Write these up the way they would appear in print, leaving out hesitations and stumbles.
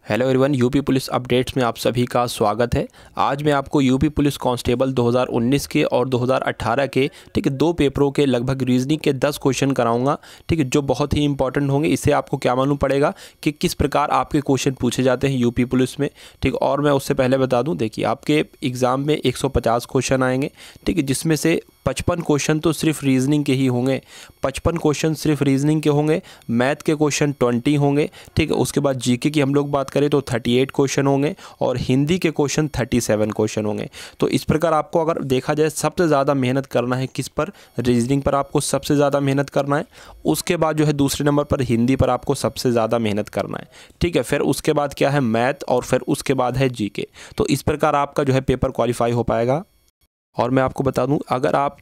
Hello everyone, UP police updates में आप सभी का स्वागत है। आज मैं आपको यूपी पुलिस कांस्टेबल 2019 के और 2018 के दो पेपरों के लगभग रीजनिंग के 10 क्वेश्चन कराऊंगा, जो बहुत ही इंपॉर्टेंट होंगे। इससे आपको क्या मालूम पड़ेगा कि किस प्रकार आपके क्वेश्चन पूछे जाते हैं यूपी पुलिस में। और मैं उससे पहले बता दूं, देखिए आपके एग्ज़ाम में 150 क्वेश्चन आएंगे, जिसमें से 55 क्वेश्चन तो सिर्फ रीजनिंग के ही होंगे। 55 क्वेश्चन सिर्फ रीजनिंग के होंगे। मैथ के क्वेश्चन 20 होंगे। उसके बाद जीके की हम लोग बात करें तो 38 क्वेश्चन होंगे और हिंदी के क्वेश्चन 37 क्वेश्चन होंगे। तो इस प्रकार आपको अगर देखा जाए सबसे ज़्यादा मेहनत करना है किस पर, रीजनिंग पर आपको सबसे ज़्यादा मेहनत करना है। उसके बाद दूसरे नंबर पर हिंदी पर आपको सबसे ज़्यादा मेहनत करना है। फिर उसके बाद क्या है, मैथ, और फिर उसके बाद है जीके। तो इस प्रकार आपका पेपर क्वालिफाई हो पाएगा। और मैं आपको बता दूं, अगर आप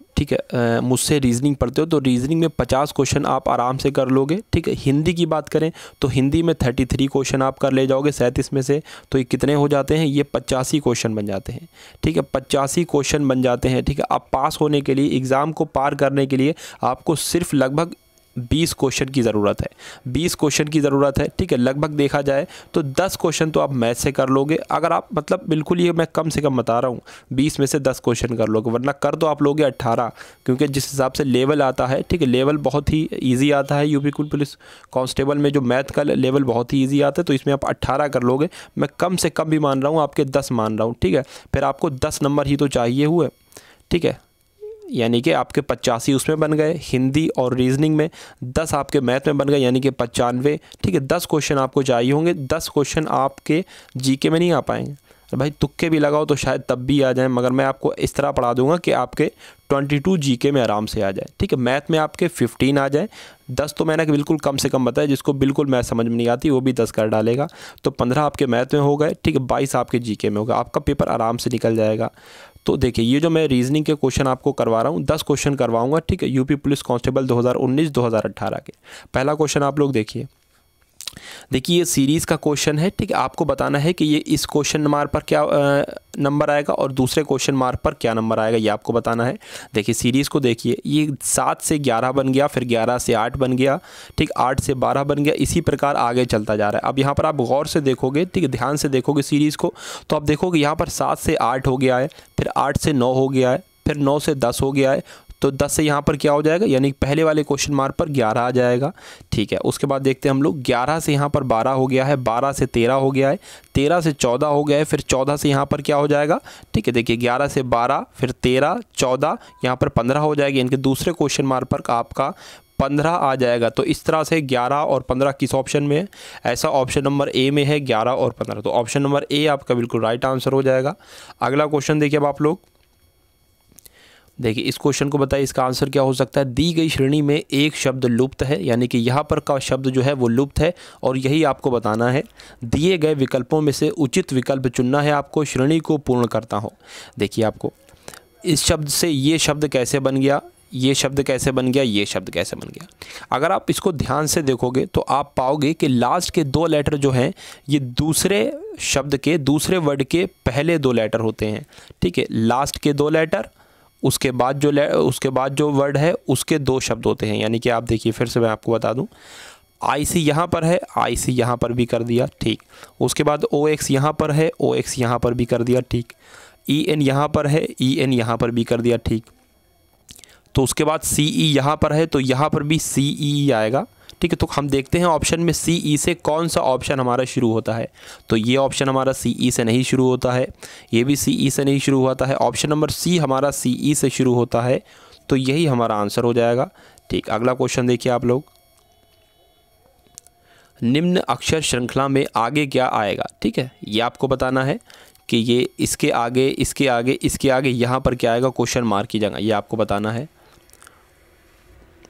मुझसे रीजनिंग पढ़ते हो तो रीजनिंग में 50 क्वेश्चन आप आराम से कर लोगे। हिंदी की बात करें तो हिंदी में 33 क्वेश्चन आप कर ले जाओगे 37 में से। तो ये कितने हो जाते हैं, ये 85 क्वेश्चन बन जाते हैं। 85 क्वेश्चन बन जाते हैं। अब पास होने के लिए, एग्ज़ाम को पार करने के लिए आपको सिर्फ लगभग 20 क्वेश्चन की ज़रूरत है। 20 क्वेश्चन की ज़रूरत है। लगभग देखा जाए तो 10 क्वेश्चन तो आप मैथ से कर लोगे। अगर आप बिल्कुल, ये मैं कम से कम बता रहा हूँ, 20 में से 10 क्वेश्चन कर लोगे, वरना कर तो आप लोगे 18, क्योंकि जिस हिसाब से लेवल आता है, लेवल बहुत ही ईजी आता है। यूपी पुलिस कांस्टेबल में जो मैथ का लेवल बहुत ही ईजी आता है, तो इसमें आप 18 कर लोगे। मैं कम से कम भी मान रहा हूँ, आपके 10 मान रहा हूँ। फिर आपको 10 नंबर ही तो चाहिए हुए। यानी कि आपके 85 उसमें बन गए हिंदी और रीजनिंग में, 10 आपके मैथ में बन गए, यानी कि 95। 10 क्वेश्चन आपको चाहिए होंगे। 10 क्वेश्चन आपके जीके में नहीं आ पाएंगे। भाई तुक्के भी लगाओ तो शायद तब भी आ जाए, मगर मैं आपको इस तरह पढ़ा दूंगा कि आपके 22 जीके में आराम से आ जाए। मैथ में आपके 15 आ जाए। 10 तो मैंने बिल्कुल कम से कम बताया, जिसको बिल्कुल मैथ समझ में नहीं आती वो भी 10 कर डालेगा। तो 15 आपके मैथ में हो गए। 22 आपके जीके में होगा। आपका पेपर आराम से निकल जाएगा। तो देखिए, ये जो मैं रीजनिंग के क्वेश्चन आपको करवा रहा हूँ, 10 क्वेश्चन करवाऊंगा। यूपी पुलिस कांस्टेबल 2019-2018 के। पहला क्वेश्चन आप लोग देखिए, ये सीरीज़ का क्वेश्चन है। आपको बताना है कि ये इस क्वेश्चन मार्क पर क्या नंबर आएगा और दूसरे क्वेश्चन मार्क पर क्या नंबर आएगा, ये आपको बताना है। देखिए सीरीज़ को देखिए, ये 7 से 11 बन गया, फिर 11 से 8 बन गया, 8 से 12 बन गया, इसी प्रकार आगे चलता जा रहा है। अब यहाँ पर आप गौर से देखोगे, ध्यान से देखोगे सीरीज़ को, तो आप देखोगे यहाँ पर 7 से 8 हो गया है, फिर 8 से 9 हो गया है, फिर 9 से 10 हो गया है। तो 10 से यहाँ पर क्या हो जाएगा, यानी पहले वाले क्वेश्चन मार्क पर 11 आ जाएगा। उसके बाद देखते हैं हम लोग, 11 से यहाँ पर 12 हो गया है, 12 से 13 हो गया है, 13 से 14 हो गया है, फिर 14 से यहाँ पर क्या हो जाएगा। देखिए 11 से 12, फिर 13, 14, यहाँ पर 15 हो जाएगी। इनके दूसरे क्वेश्चन मार्क पर आपका 15 आ जाएगा। तो इस तरह से 11 और 15 किस ऑप्शन में है, ऐसा ऑप्शन नंबर ए में है, 11 और 15। तो ऑप्शन नंबर ए आपका बिल्कुल राइट आंसर हो जाएगा। अगला क्वेश्चन देखिए अब आप लोग, देखिए इस क्वेश्चन को बताइए इसका आंसर क्या हो सकता है। दी गई श्रेणी में एक शब्द लुप्त है, यानी कि यहाँ पर का शब्द जो है वो लुप्त है, और यही आपको बताना है। दिए गए विकल्पों में से उचित विकल्प चुनना है आपको, श्रेणी को पूर्ण करता हो। देखिए आपको इस शब्द से ये शब्द कैसे बन गया, ये शब्द कैसे बन गया, ये शब्द कैसे बन गया। अगर आप इसको ध्यान से देखोगे तो आप पाओगे कि लास्ट के 2 लेटर जो हैं, ये दूसरे शब्द के, दूसरे वर्ड के पहले 2 लेटर होते हैं। लास्ट के 2 लेटर, उसके बाद जो वर्ड है उसके 2 शब्द होते हैं। यानी कि आप देखिए, फिर से मैं आपको बता दूं, IC यहाँ पर है, IC यहाँ पर भी कर दिया। उसके बाद OX यहाँ पर है, OX यहाँ पर भी कर दिया। EN यहाँ पर है, EN यहाँ पर भी कर दिया। तो उसके बाद CE यहाँ पर है, तो यहाँ पर भी CE आएगा। तो हम देखते हैं ऑप्शन में CE से कौन सा ऑप्शन हमारा शुरू होता है। तो ये ऑप्शन हमारा CE से नहीं शुरू होता है, ये भी CE से नहीं शुरू होता है, ऑप्शन नंबर C हमारा CE से शुरू होता है। तो यही हमारा आंसर हो जाएगा। अगला क्वेश्चन देखिए आप लोग, निम्न अक्षर श्रृंखला में आगे क्या आएगा। ये आपको बताना है कि ये इसके आगे, इसके आगे, इसके आगे, यहाँ पर क्या आएगा, क्वेश्चन मार्क की जगह, ये आपको बताना है।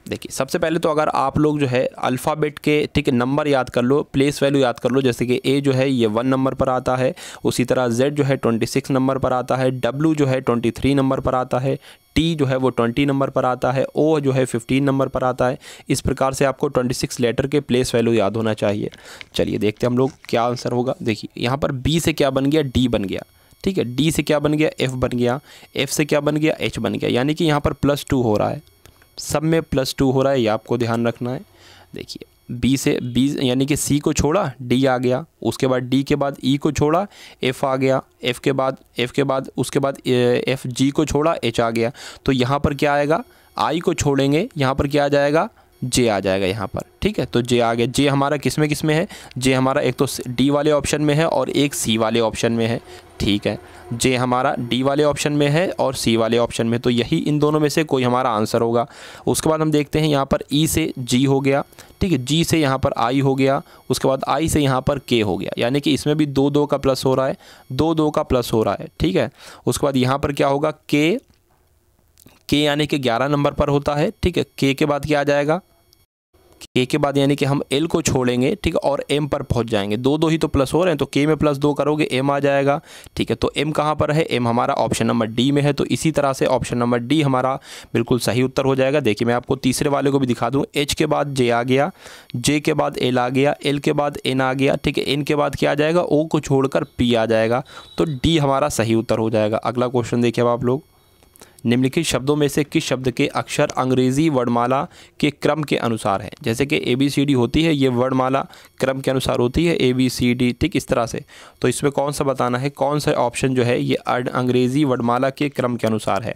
देखिए सबसे पहले तो अगर आप लोग जो है अल्फ़ाबेट के नंबर याद कर लो, प्लेस वैल्यू याद कर लो। जैसे कि A जो है ये 1 नंबर पर आता है, उसी तरह Z जो है 26 नंबर पर आता है, W जो है 23 नंबर पर आता है, T जो है वो 20 नंबर पर आता है, O जो है 15 नंबर पर आता है। इस प्रकार से आपको 26 लेटर के प्लेस वैल्यू याद होना चाहिए। चलिए देखते हैं हम लोग क्या आंसर होगा। देखिए यहाँ पर B से क्या बन गया, D बन गया। D से क्या बन गया, F बन गया, F से क्या बन गया, H बन गया। यानी कि यहाँ पर +2 हो रहा है, सब में +2 हो रहा है, ये आपको ध्यान रखना है। देखिए बी से बी यानी कि सी को छोड़ा डी आ गया, उसके बाद डी के बाद ई को छोड़ा एफ आ गया, एफ के बाद उसके बाद एफ जी को छोड़ा एच आ गया। तो यहाँ पर क्या आएगा, आई को छोड़ेंगे यहाँ पर क्या आ जाएगा, जे आ जाएगा यहाँ पर। ठीक है, तो जे आ गया। जे हमारा किस में है, जे हमारा एक तो डी वाले ऑप्शन में है और एक सी वाले ऑप्शन में है। ठीक है, जे हमारा डी वाले ऑप्शन में है और सी वाले ऑप्शन में, तो यही इन दोनों में से कोई हमारा आंसर होगा। उसके बाद हम देखते हैं यहाँ पर ई से जी हो गया, ठीक है, जी से यहाँ पर आई हो गया, उसके बाद आई से यहाँ पर के हो गया, यानी कि इसमें भी 2 2 का प्लस हो रहा है, 2 2 का प्लस हो रहा है। ठीक है, उसके बाद यहाँ पर क्या होगा, के यानी कि 11 नंबर पर होता है। ठीक है, के बाद क्या आ जाएगा, के के बाद यानी कि हम एल को छोड़ेंगे, ठीक है, और एम पर पहुंच जाएंगे। 2 2 ही तो प्लस हो रहे हैं, तो के में +2 करोगे एम आ जाएगा। ठीक है, तो एम कहाँ पर है, एम हमारा ऑप्शन नंबर डी में है, तो इसी तरह से ऑप्शन नंबर डी हमारा बिल्कुल सही उत्तर हो जाएगा। देखिए मैं आपको तीसरे वाले को भी दिखा दूँ, एच के बाद जे आ गया, जे के बाद एल आ गया, एल के बाद एन आ गया, ठीक है, एन के बाद क्या आ जाएगा, ओ को छोड़कर पी आ जाएगा, तो डी हमारा सही उत्तर हो जाएगा। अगला क्वेश्चन देखिए अब आप लोग, निम्नलिखित शब्दों में से किस शब्द के अक्षर अंग्रेजी वर्णमाला के क्रम के अनुसार है। जैसे कि ABCD होती है, ये वर्णमाला क्रम के अनुसार होती है ABCD, ठीक, इस तरह से। तो इसमें कौन सा बताना है, कौन सा ऑप्शन जो है ये अंग्रेजी वर्णमाला के क्रम के अनुसार है।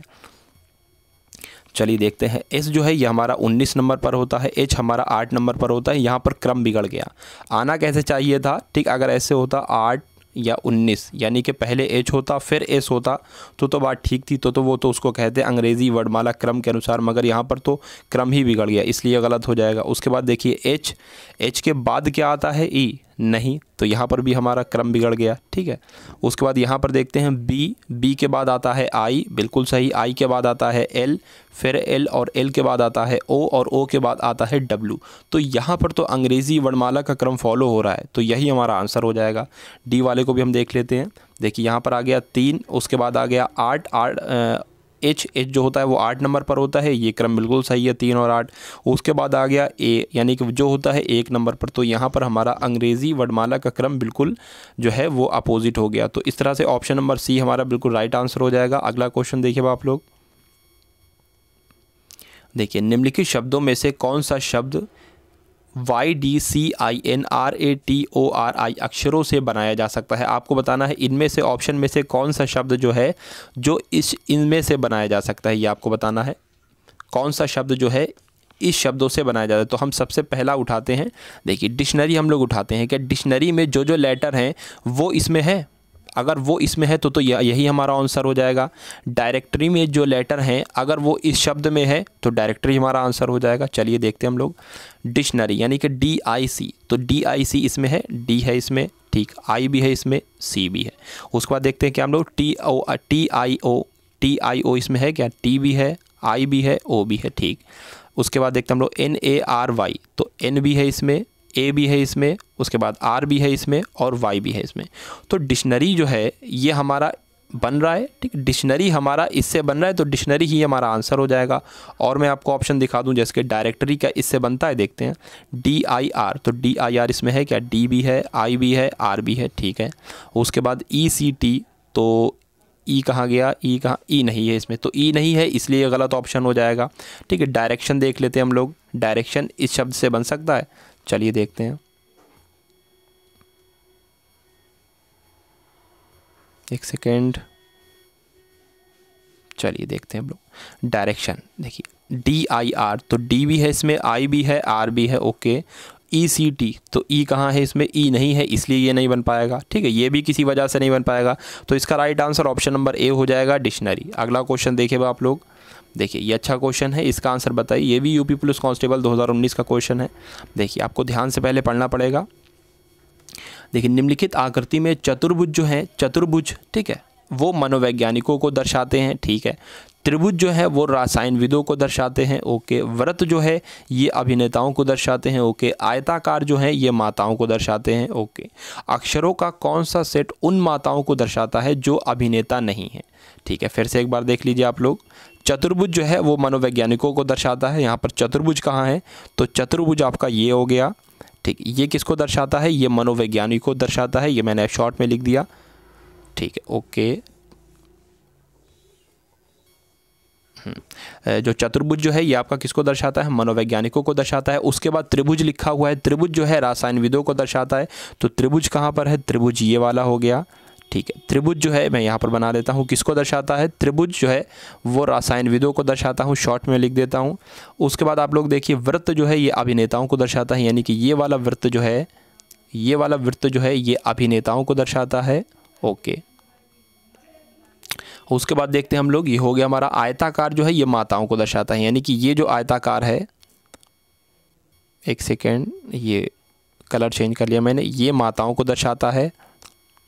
चलिए देखते हैं। एस जो है ये हमारा 19 नंबर पर होता है, एच हमारा 8 नंबर पर होता है। यहाँ पर क्रम बिगड़ गया, आना कैसे चाहिए था, ठीक, अगर ऐसे होता 8 या 19 यानी कि पहले एच होता फिर एस होता तो बात ठीक थी, तो वो तो उसको कहते हैं अंग्रेज़ी वर्णमाला क्रम के अनुसार, मगर यहाँ पर तो क्रम ही बिगड़ गया, इसलिए गलत हो जाएगा। उसके बाद देखिए एच के बाद क्या आता है, ई नहीं, तो यहाँ पर भी हमारा क्रम बिगड़ गया। ठीक है, उसके बाद यहाँ पर देखते हैं बी के बाद आता है आई, बिल्कुल सही, आई के बाद आता है एल, फिर एल और एल के बाद आता है ओ और ओ के बाद आता है डब्ल्यू। तो यहाँ पर तो अंग्रेज़ी वर्णमाला का क्रम फॉलो हो रहा है, तो यही हमारा आंसर हो जाएगा। डी वाले को भी हम देख लेते हैं। देखिए यहाँ पर आ गया 3, उसके बाद आ गया 8 एच जो होता है वो 8 नंबर पर होता है, ये क्रम बिल्कुल सही है, 3 और 8। उसके बाद आ गया ए यानी कि जो होता है 1 नंबर पर, तो यहाँ पर हमारा अंग्रेज़ी वर्णमाला का क्रम बिल्कुल जो है वो अपोजिट हो गया। तो इस तरह से ऑप्शन नंबर सी हमारा बिल्कुल राइट आंसर हो जाएगा। अगला क्वेश्चन देखिए आप लोग, देखिए निम्नलिखित शब्दों में से कौन सा शब्द YDCINRATORI अक्षरों से बनाया जा सकता है। आपको बताना है इनमें से ऑप्शन में से कौन सा शब्द जो है जो इनमें से बनाया जा सकता है, ये आपको बताना है। कौन सा शब्द जो है इस शब्दों से बनाया जाता है। तो हम सबसे पहला उठाते हैं, देखिए डिक्शनरी हम लोग उठाते हैं कि डिक्शनरी में जो लेटर हैं वो इसमें है, अगर वो इसमें है तो यही हमारा आंसर हो जाएगा। डायरेक्टरी में जो लेटर हैं अगर वो इस शब्द में है तो डायरेक्टरी हमारा आंसर हो जाएगा। चलिए देखते हैं हम लोग, डिक्शनरी यानी कि DIC, तो DIC इसमें है, डी है इसमें, ठीक, आई भी है इसमें, सी भी है। उसके बाद देखते हैं क्या हम लोग TIO इसमें है क्या, टी भी है, आई भी है, ओ भी है, ठीक। उसके बाद देखते हैं हम लोग NARY, तो N भी है इसमें, ए भी है इसमें, उसके बाद आर भी है इसमें और वाई भी है इसमें। तो डिक्शनरी जो है ये हमारा बन रहा है, ठीक, डिक्शनरी हमारा इससे बन रहा है, तो डिक्शनरी ही हमारा आंसर हो जाएगा। और मैं आपको ऑप्शन दिखा दूं, जैसे कि डायरेक्टरी का इससे बनता है, देखते हैं DIR, तो DIR इसमें है क्या, डी भी है, आई भी है, आर भी है, ठीक है। उसके बाद ECT, तो ई कहाँ गया, ई कहाँ, ई नहीं है इसमें, तो ई नहीं है इसलिए गलत ऑप्शन हो जाएगा, ठीक है। डायरेक्शन देख लेते हैं हम लोग, डायरेक्शन इस शब्द से बन सकता है, चलिए देखते हैं, एक सेकेंड, चलिए देखते हैं हम लोग। डायरेक्शन देखिए DIR, तो डी भी है इसमें, आई भी है, आर भी है, ओके। ECT, तो ई कहाँ है इसमें, ई नहीं है इसलिए ये नहीं बन पाएगा, ठीक है, ये भी किसी वजह से नहीं बन पाएगा, तो इसका right answer option number A हो जाएगा, डिक्शनरी। अगला क्वेश्चन देखिए आप लोग, देखिए ये अच्छा क्वेश्चन है, इसका आंसर बताइए। ये भी यूपी पुलिस कांस्टेबल 2019 का क्वेश्चन है। देखिए आपको ध्यान से पहले पढ़ना पड़ेगा। देखिए निम्नलिखित आकृति में चतुर्भुज जो है, चतुर्भुज, ठीक है, वो मनोवैज्ञानिकों को दर्शाते हैं, ठीक है। त्रिभुज जो है वो रसायनविदों को दर्शाते हैं, ओके। वृत्त जो है ये अभिनेताओं को दर्शाते हैं, ओके। आयताकार जो है ये माताओं को दर्शाते हैं, ओके। अक्षरों का कौन सा सेट उन माताओं को दर्शाता है जो अभिनेता नहीं है, ठीक है। फिर से एक बार देख लीजिए आप लोग, चतुर्भुज जो है वो मनोवैज्ञानिकों को दर्शाता है। यहाँ पर चतुर्भुज कहाँ है, तो चतुर्भुज आपका ये हो गया, ठीक। ये किसको दर्शाता है, ये मनोवैज्ञानिकों को दर्शाता है, ये मैंने शॉर्ट में लिख दिया, ठीक है, ओके। जो चतुर्भुज जो है ये आपका किसको दर्शाता है, मनोवैज्ञानिकों को दर्शाता है। उसके बाद त्रिभुज लिखा हुआ है, त्रिभुज जो है रसायनविदों को दर्शाता है। तो त्रिभुज कहाँ पर है, त्रिभुज ये वाला हो गया, ठीक है। त्रिभुज जो है मैं यहाँ पर बना लेता हूँ, किसको दर्शाता है, त्रिभुज जो है वो रसायनविदों को दर्शाता हूँ, शॉर्ट में लिख देता हूँ। उसके बाद आप लोग देखिए वृत्त जो है ये अभिनेताओं को दर्शाता है, यानी कि ये वाला वृत्त जो है, ये वाला वृत्त जो है ये अभिनेताओं को दर्शाता है, ओके। उसके बाद देखते हैं हम लोग, ये हो गया हमारा आयताकार जो है ये माताओं को दर्शाता है, यानी कि ये जो आयताकार है, एक सेकेंड ये कलर चेंज कर लिया मैंने, ये माताओं को दर्शाता है,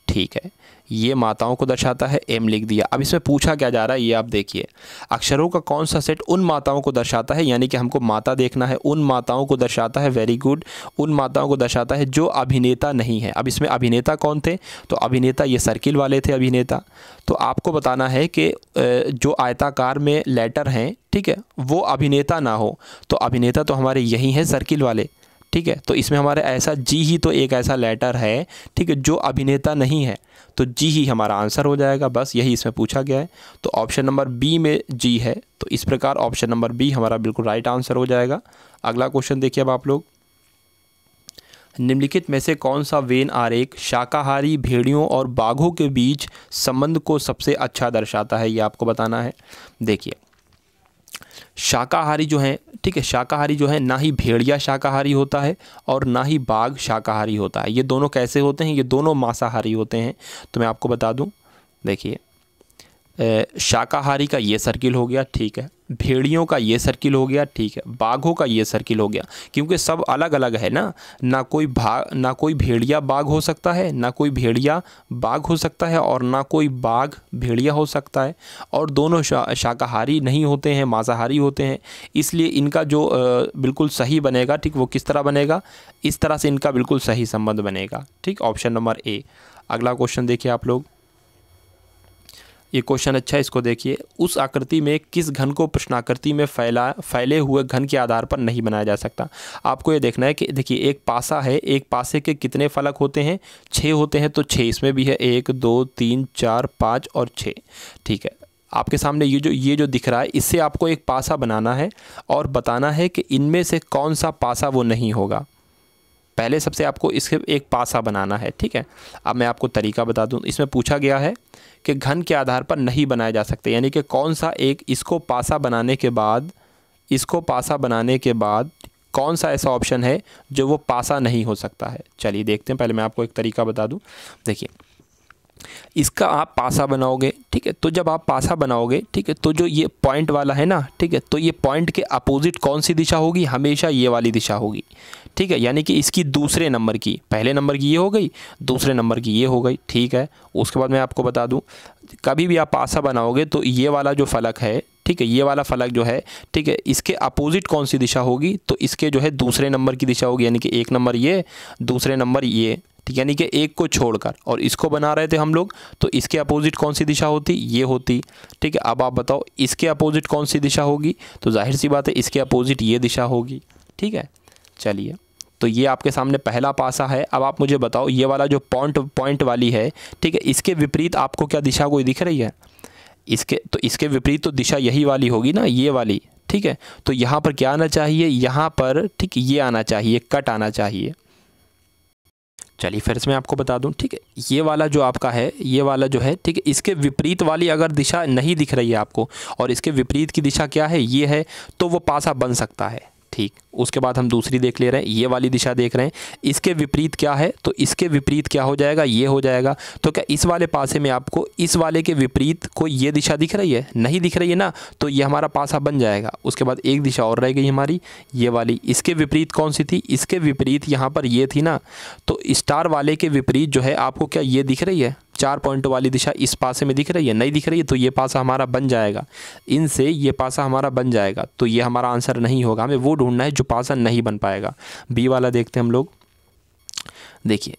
ठीक है, ये माताओं को दर्शाता है, एम लिख दिया। अब इसमें पूछा क्या जा रहा है ये आप देखिए, अक्षरों का कौन सा सेट उन माताओं को दर्शाता है, यानी कि हमको माता देखना है, उन माताओं को दर्शाता है, वेरी गुड, उन माताओं को दर्शाता है जो अभिनेता नहीं है। अब इसमें अभिनेता कौन थे, तो अभिनेता ये सर्किल वाले थे अभिनेता। तो आपको बताना है कि जो आयताकार में लेटर हैं, ठीक है, वो अभिनेता ना हो, तो अभिनेता तो हमारे यही हैं सर्किल वाले, ठीक है। तो इसमें हमारे ऐसा जी ही तो एक ऐसा लेटर है, ठीक है, जो अभिनेता नहीं है, तो जी ही हमारा आंसर हो जाएगा, बस यही इसमें पूछा गया है। तो ऑप्शन नंबर बी में जी है, तो इस प्रकार ऑप्शन नंबर बी हमारा बिल्कुल राइट आंसर हो जाएगा। अगला क्वेश्चन देखिए अब आप लोग, निम्नलिखित में से कौन सा वेन आरेख शाकाहारी भेड़ियों और बाघों के बीच संबंध को सबसे अच्छा दर्शाता है, ये आपको बताना है। देखिए शाकाहारी जो है, ठीक है, शाकाहारी जो है ना ही भेड़िया शाकाहारी होता है और ना ही बाघ शाकाहारी होता है। ये दोनों कैसे होते हैं, ये दोनों मांसाहारी होते हैं। तो मैं आपको बता दूं, देखिए शाकाहारी का ये सर्किल हो गया, ठीक है, भेड़ियों का ये सर्किल हो गया, ठीक है, बाघों का ये सर्किल हो गया, क्योंकि सब अलग अलग है ना कोई भेड़िया बाघ हो सकता है, ना कोई भेड़िया बाघ हो सकता है, और ना कोई बाघ भेड़िया हो सकता है, और दोनों शाकाहारी नहीं होते हैं, मांसाहारी होते हैं। इसलिए इनका जो बिल्कुल सही बनेगा, ठीक, वो किस तरह बनेगा, इस तरह से इनका बिल्कुल सही संबंध बनेगा, ठीक, ऑप्शन नंबर ए। अगला क्वेश्चन देखिए आप लोग, ये क्वेश्चन अच्छा है, इसको देखिए, उस आकृति में किस घन को प्रश्नाकृति में फैले हुए घन के आधार पर नहीं बनाया जा सकता। आपको ये देखना है कि देखिए एक पासा है, एक पासे के कितने फलक होते हैं, 6 होते हैं, तो 6 इसमें भी है, 1 2 3 4 5 और 6, ठीक है। आपके सामने ये जो दिख रहा है, इससे आपको एक पासा बनाना है और बताना है कि इनमें से कौन सा पासा वो नहीं होगा। पहले सबसे आपको इसके एक पासा बनाना है, ठीक है। अब मैं आपको तरीका बता दूं, इसमें पूछा गया है कि घन के आधार पर नहीं बनाए जा सकते, यानी कि कौन सा एक, इसको पासा बनाने के बाद कौन सा ऐसा ऑप्शन है जो वो पासा नहीं हो सकता है। चलिए देखते हैं, पहले मैं आपको एक तरीका बता दूं। देखिए इसका आप पासा बनाओगे, ठीक है, तो जब आप पासा बनाओगे, ठीक है, तो जो ये पॉइंट वाला है ना, ठीक है, तो ये पॉइंट के अपोजिट कौन सी दिशा होगी, हमेशा ये वाली दिशा होगी, ठीक है, यानी कि इसकी दूसरे नंबर की, पहले नंबर की ये हो गई, दूसरे नंबर की ये हो गई, ठीक है। उसके बाद मैं आपको बता दूं, कभी भी आप पासा बनाओगे तो ये वाला जो फलक है, ठीक है, ये वाला फलक जो है, ठीक है, इसके अपोजिट कौन सी दिशा होगी, तो इसके जो है दूसरे नंबर की दिशा होगी, यानी कि एक नंबर ये, दूसरे नंबर ये, ठीक, यानी कि एक को छोड़कर, और इसको बना रहे थे हम लोग, तो इसके अपोजिट कौन सी दिशा होती, ये होती, ठीक है। अब आप बताओ इसके अपोजिट कौन सी दिशा होगी, तो जाहिर सी बात है इसके अपोजिट ये दिशा होगी, ठीक है। चलिए, तो ये आपके सामने पहला पासा है। अब आप मुझे बताओ ये वाला जो पॉइंट वाली है, ठीक है, इसके विपरीत आपको क्या दिशा कोई दिख रही है, इसके विपरीत तो दिशा यही वाली होगी ना, ये वाली, ठीक है। तो यहाँ पर क्या आना चाहिए, यहाँ पर, ठीक, ये आना चाहिए, कट आना चाहिए। चलिए फिर से मैं आपको बता दूं, ठीक है, ये वाला जो आपका है, ये वाला जो है, ठीक है, इसके विपरीत वाली अगर दिशा नहीं दिख रही है आपको, और इसके विपरीत की दिशा क्या है, ये है, तो वो पासा बन सकता है, ठीक। उसके बाद हम दूसरी देख ले रहे हैं, ये वाली दिशा देख रहे हैं, इसके विपरीत क्या है, तो इसके विपरीत क्या हो जाएगा, ये हो जाएगा। तो क्या इस वाले पासे में आपको इस वाले के विपरीत कोई ये दिशा दिख रही है, नहीं दिख रही है ना, तो ये हमारा पासा बन जाएगा। उसके बाद एक दिशा और रह गई हमारी, ये वाली, इसके विपरीत कौन सी थी, इसके विपरीत यहाँ पर ये थी ना, तो स्टार वाले के विपरीत जो है आपको क्या ये दिख रही है, 4 पॉइंट वाली दिशा इस पासे में दिख रही है, नहीं दिख रही है, तो ये पासा हमारा बन जाएगा, इनसे ये पासा हमारा बन जाएगा। तो ये हमारा आंसर नहीं होगा, हमें वो ढूंढना है जो पासा नहीं बन पाएगा। बी वाला देखते हैं हम लोग, देखिए,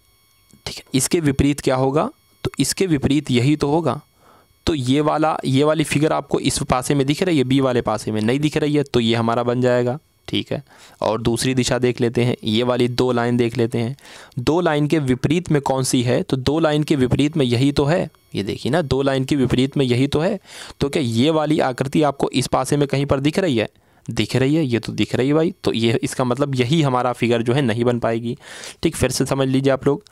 ठीक है, इसके विपरीत क्या होगा, तो इसके विपरीत यही तो होगा। तो ये वाली फिगर आपको इस पासे में दिख रही है, बी वाले पासे में नहीं दिख रही है, तो ये हमारा बन जाएगा, ठीक है। और दूसरी दिशा देख लेते हैं, ये वाली 2 लाइन देख लेते हैं। 2 लाइन के विपरीत में कौन सी है, तो 2 लाइन के विपरीत में यही तो है, ये देखिए ना, 2 लाइन के विपरीत में यही तो है। तो क्या ये वाली आकृति आपको इस पासे में कहीं पर दिख रही है? दिख रही है, ये तो दिख रही है भाई। तो ये इसका मतलब यही हमारा फिगर जो है नहीं बन पाएगी। ठीक, फिर से समझ लीजिए आप लोग,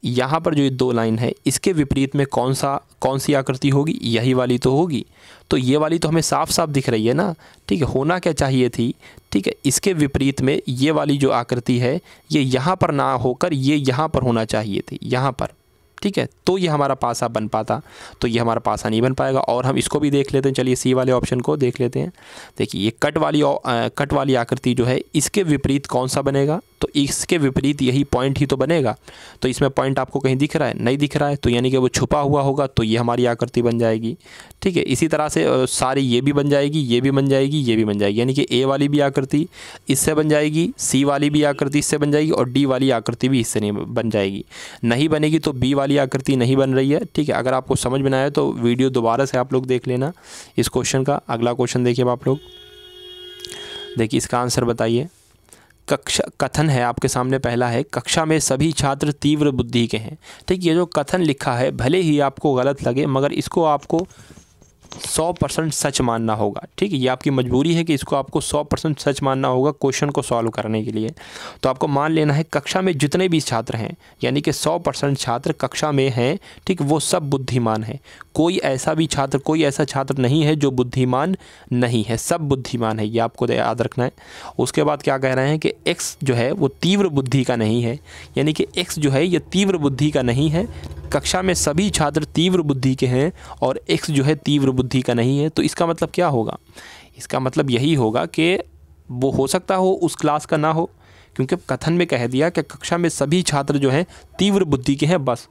यहाँ पर जो ये 2 लाइन है इसके विपरीत में कौन सी आकृति होगी? यही वाली तो होगी। तो ये वाली तो हमें साफ साफ दिख रही है ना। ठीक है, होना क्या चाहिए थी, ठीक है, इसके विपरीत में ये वाली जो आकृति है ये यहाँ पर ना होकर ये यहाँ पर होना चाहिए थी, यहाँ पर। ठीक है, तो ये हमारा पासा बन पाता, तो ये हमारा पासा नहीं बन पाएगा। और हम इसको भी देख लेते हैं, चलिए सी वाले ऑप्शन को देख लेते हैं। देखिए ये कट वाली आकृति जो है इसके विपरीत कौन सा बनेगा, तो इसके विपरीत यही पॉइंट ही तो बनेगा। तो इसमें पॉइंट आपको कहीं दिख रहा है? नहीं दिख रहा है, तो यानी कि वो छुपा हुआ होगा, तो ये हमारी आकृति बन जाएगी। ठीक है, इसी तरह से सारी ये भी बन जाएगी, ये भी बन जाएगी, ये भी बन जाएगी, यानी कि ए वाली भी आकृति इससे बन जाएगी, सी वाली भी आकृति इससे बन जाएगी और डी वाली आकृति भी इससे नहीं बन जाएगी। नहीं बनेगी तो बी वाली आकृति नहीं बन रही है। ठीक है, अगर आपको समझ में ना आए तो वीडियो दोबारा से आप लोग देख लेना इस क्वेश्चन का। अगला क्वेश्चन देखिए आप लोग, देखिए इसका आंसर बताइए। कक्षा कथन है आपके सामने, पहला है कक्षा में सभी छात्र तीव्र बुद्धि के हैं। ठीक, ये जो कथन लिखा है भले ही आपको गलत लगे मगर इसको आपको 100% सच मानना होगा। ठीक है, ये आपकी मजबूरी है कि इसको आपको 100% सच मानना होगा क्वेश्चन को सॉल्व करने के लिए। तो आपको मान लेना है कक्षा में जितने भी छात्र हैं, यानी कि 100% छात्र कक्षा में हैं, ठीक, वो सब बुद्धिमान हैं। कोई ऐसा छात्र नहीं है जो बुद्धिमान नहीं है, सब बुद्धिमान है, ये आपको याद रखना है। उसके बाद क्या कह रहे हैं कि x जो है वो तीव्र बुद्धि का नहीं है, यानी कि x जो है ये तीव्र बुद्धि का नहीं है। कक्षा में सभी छात्र तीव्र बुद्धि के हैं और x जो है तीव्र बुद्धि का नहीं है। तो इसका मतलब क्या होगा? इसका मतलब यही होगा कि वो हो सकता हो उस क्लास का ना हो, क्योंकि कथन में कह दिया कि कक्षा में सभी छात्र जो हैं तीव्र बुद्धि के हैं, बस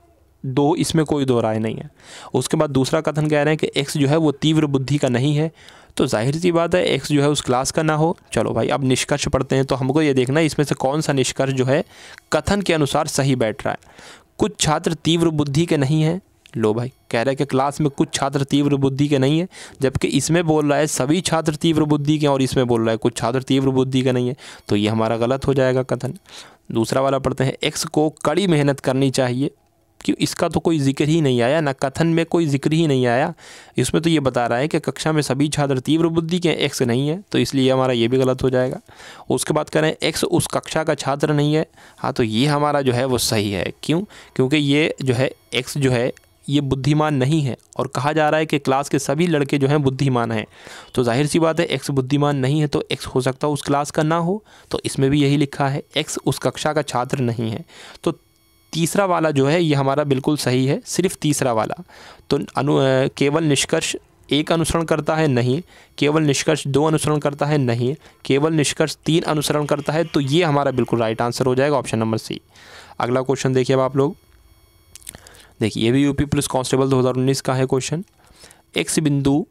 इसमें कोई दो राय नहीं है। उसके बाद दूसरा कथन कह रहे हैं कि x जो है वो तीव्र बुद्धि का नहीं है, तो जाहिर सी बात है x जो है उस क्लास का ना हो। चलो भाई अब निष्कर्ष पढ़ते हैं, तो हमको ये देखना है इसमें से कौन सा निष्कर्ष जो है कथन के अनुसार सही बैठ रहा है। कुछ छात्र तीव्र बुद्धि के नहीं हैं, लो भाई कह रहा है कि क्लास में कुछ छात्र तीव्र बुद्धि के नहीं है, जबकि इसमें बोल रहा है सभी छात्र तीव्र बुद्धि के और इसमें बोल रहा है कुछ छात्र तीव्र बुद्धि के नहीं है, तो ये हमारा गलत हो जाएगा कथन। दूसरा वाला पढ़ते हैं, x को कड़ी मेहनत करनी चाहिए, कि इसका तो कोई जिक्र ही नहीं आया ना, कथन में कोई जिक्र ही नहीं आया। इसमें तो ये बता रहा है कि कक्षा में सभी छात्र तीव्र बुद्धि के, x नहीं है, तो इसलिए हमारा ये भी गलत हो जाएगा। उसके बाद कह रहे हैं x उस कक्षा का छात्र नहीं है, हाँ तो ये हमारा जो है वो सही है। क्यों? क्योंकि ये जो है x जो है ये बुद्धिमान नहीं है और कहा जा रहा है कि क्लास के सभी लड़के जो हैं बुद्धिमान हैं, तो जाहिर सी बात है x बुद्धिमान नहीं है, तो x हो सकता है उस क्लास का ना हो, तो इसमें भी यही लिखा है x उस कक्षा का छात्र नहीं है। तो तीसरा वाला जो है ये हमारा बिल्कुल सही है, सिर्फ तीसरा वाला। तो केवल निष्कर्ष 1 अनुसरण करता है, नहीं। केवल निष्कर्ष 2 अनुसरण करता है, नहीं। केवल निष्कर्ष 3 अनुसरण करता है, तो ये हमारा बिल्कुल राइट आंसर हो जाएगा, ऑप्शन नंबर सी। अगला क्वेश्चन देखिए अब आप लोग, देखिए ये भी यूपी पुलिस कांस्टेबल 2019 का है क्वेश्चन। x बिंदु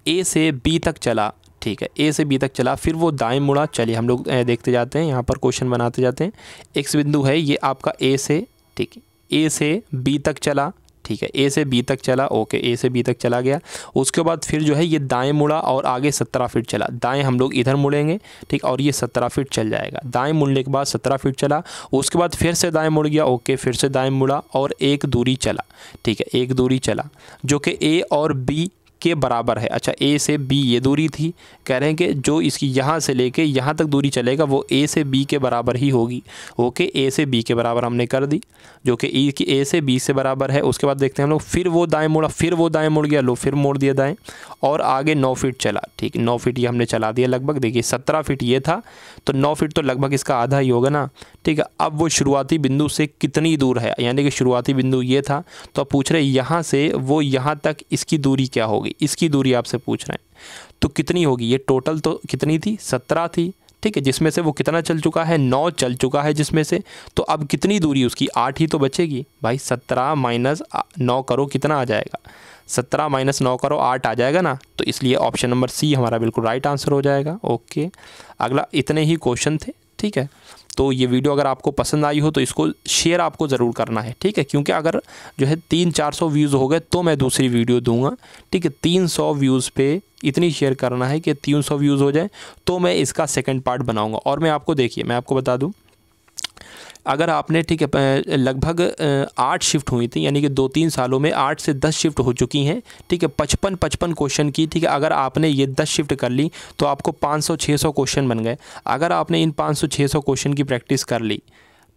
a से b तक चला, ठीक है, a से b तक चला, फिर वो दाएं मुड़ा। चलिए हम लोग देखते जाते हैं, यहाँ पर क्वेश्चन बनाते जाते हैं। x बिंदु है ये आपका a से, ठीक है, a से b तक चला, ठीक है, a से b तक चला, ओके, a से b तक चला गया। उसके बाद फिर जो है ये दाएं मुड़ा और आगे 17 फीट चला, दाएं हम लोग इधर मुड़ेंगे, ठीक, और ये 17 फीट चल जाएगा। दाएं मुड़ने के बाद 17 फीट चला, उसके बाद फिर से दाएं मुड़ गया, ओके, फिर से दाएं मुड़ा और एक दूरी चला, ठीक है, एक दूरी चला जो कि a और b के बराबर है। अच्छा, a से b ये दूरी थी, कह रहे हैं कि जो इसकी यहाँ से लेके यहाँ तक दूरी चलेगा वो a से b के बराबर ही होगी। ओके, a से b के बराबर हमने कर दी, जो कि a से b से बराबर है। उसके बाद देखते हैं हम लोग, फिर वो दाएं मुड़ा, फिर वो दाएं मुड़ गया, लो फिर मोड़ दिया दाएं और आगे 9 फीट चला, ठीक, 9 फीट ये हमने चला दिया लगभग। देखिए 17 फीट ये था, तो 9 फीट तो लगभग इसका आधा ही होगा ना, ठीक है। अब वो शुरुआती बिंदु से कितनी दूर है, यानी कि शुरुआती बिंदु ये था, तो अब पूछ रहे यहाँ से वो यहाँ तक इसकी दूरी क्या होगी, इसकी दूरी आपसे पूछ रहे हैं, तो कितनी होगी। ये टोटल तो कितनी थी, 17 थी, ठीक है, जिसमें से वो कितना चल चुका है, 9 चल चुका है जिसमें से, तो अब कितनी दूरी उसकी, 8 ही तो बचेगी भाई। 17 माइनस 9 करो कितना आ जाएगा, 17 माइनस 9 करो 8 आ जाएगा ना, तो इसलिए ऑप्शन नंबर सी हमारा बिल्कुल राइट आंसर हो जाएगा। ओके, अगला इतने ही क्वेश्चन थे, ठीक है। तो ये वीडियो अगर आपको पसंद आई हो तो इसको शेयर आपको ज़रूर करना है, ठीक है, क्योंकि अगर जो है 300-400 व्यूज़ हो गए तो मैं दूसरी वीडियो दूंगा, ठीक है। 300 व्यूज़ पे इतनी शेयर करना है कि 300 व्यूज़ हो जाए तो मैं इसका सेकंड पार्ट बनाऊंगा। और मैं आपको देखिए, मैं आपको बता दूं, अगर आपने, ठीक है, लगभग 8 शिफ्ट हुई थी, यानी कि 2-3 सालों में 8 से 10 शिफ्ट हो चुकी हैं, ठीक है, 55 क्वेश्चन की, ठीक है। अगर आपने ये 10 शिफ्ट कर ली तो आपको 500-600 क्वेश्चन बन गए। अगर आपने इन 500-600 क्वेश्चन की प्रैक्टिस कर ली,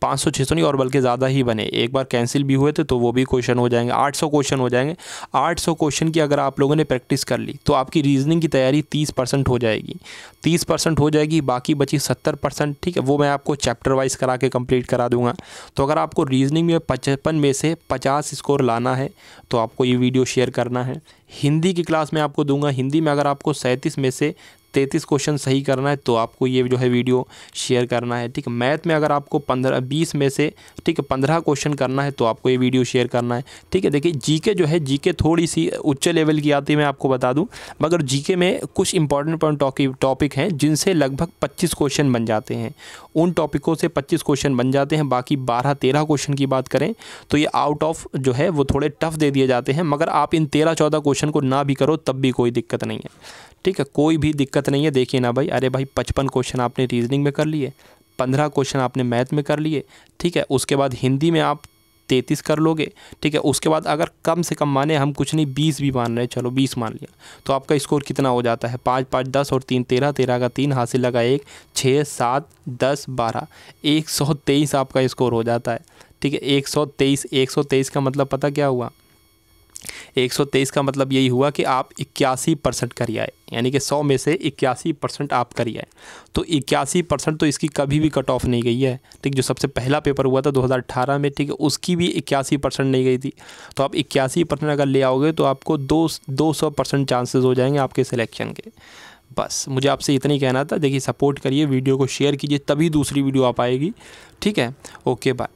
500-600 नहीं और बल्कि ज़्यादा ही बने, एक बार कैंसिल भी हुए थे तो वो भी क्वेश्चन हो जाएंगे, 800 क्वेश्चन हो जाएंगे। 800 क्वेश्चन की अगर आप लोगों ने प्रैक्टिस कर ली तो आपकी रीजनिंग की तैयारी 30% हो जाएगी, 30% हो जाएगी, बाकी बची 70%, ठीक है, वो मैं आपको चैप्टर वाइज करा के कंप्लीट करा दूंगा। तो अगर आपको रीजनिंग में 55 में से 50 स्कोर लाना है तो आपको ये वीडियो शेयर करना है। हिंदी की क्लास में आपको दूंगा, हिंदी में अगर आपको 37 में से 33 क्वेश्चन सही करना है तो आपको ये जो है वीडियो शेयर करना है, ठीक है। मैथ में अगर आपको 20 में से, ठीक है, 15 क्वेश्चन करना है तो आपको ये वीडियो शेयर करना है, ठीक है। देखिए जीके जो है, जीके थोड़ी सी उच्च लेवल की आती है, मैं आपको बता दूं, मगर जीके में कुछ इंपॉर्टेंट टॉपिक हैं जिनसे लगभग 25 क्वेश्चन बन जाते हैं। उन टॉपिकों से 25 क्वेश्चन बन जाते हैं। बाकी 12-13 क्वेश्चन की बात करें तो ये आउट ऑफ जो है वो थोड़े टफ दे दिए जाते हैं, मगर आप इन 13-14 क्वेश्चन को ना भी करो तब भी कोई दिक्कत नहीं है, ठीक है, कोई भी दिक्कत नहीं है। देखिए ना भाई, अरे भाई 55 क्वेश्चन आपने रीजनिंग में कर लिए, 15 क्वेश्चन आपने मैथ में कर लिए, ठीक है, उसके बाद हिंदी में आप 33 कर लोगे, ठीक है, उसके बाद अगर कम से कम माने, हम कुछ नहीं 20 भी मान रहे हैं, चलो 20 मान लिया, तो आपका स्कोर कितना हो जाता है, 5-5 10 और 3 13, 13 का 3 हासिल लगा 1, 6 7 10 12, 123 आपका स्कोर हो जाता है, ठीक है। 123 का मतलब पता क्या हुआ, 123 का मतलब यही हुआ कि आप 81% करिए आए, यानी कि 100 में से 81% आप करिए आए। तो 81% तो इसकी कभी भी कट ऑफ नहीं गई है, ठीक। जो सबसे पहला पेपर हुआ था 2018 में, ठीक है, उसकी भी 81% नहीं गई थी। तो आप 81% अगर ले आओगे तो आपको 200% चांसेस हो जाएंगे आपके सिलेक्शन के। बस मुझे आपसे इतना ही कहना था। देखिए सपोर्ट करिए, वीडियो को शेयर कीजिए, तभी दूसरी वीडियो आ पाएगी, ठीक है। Okay bye.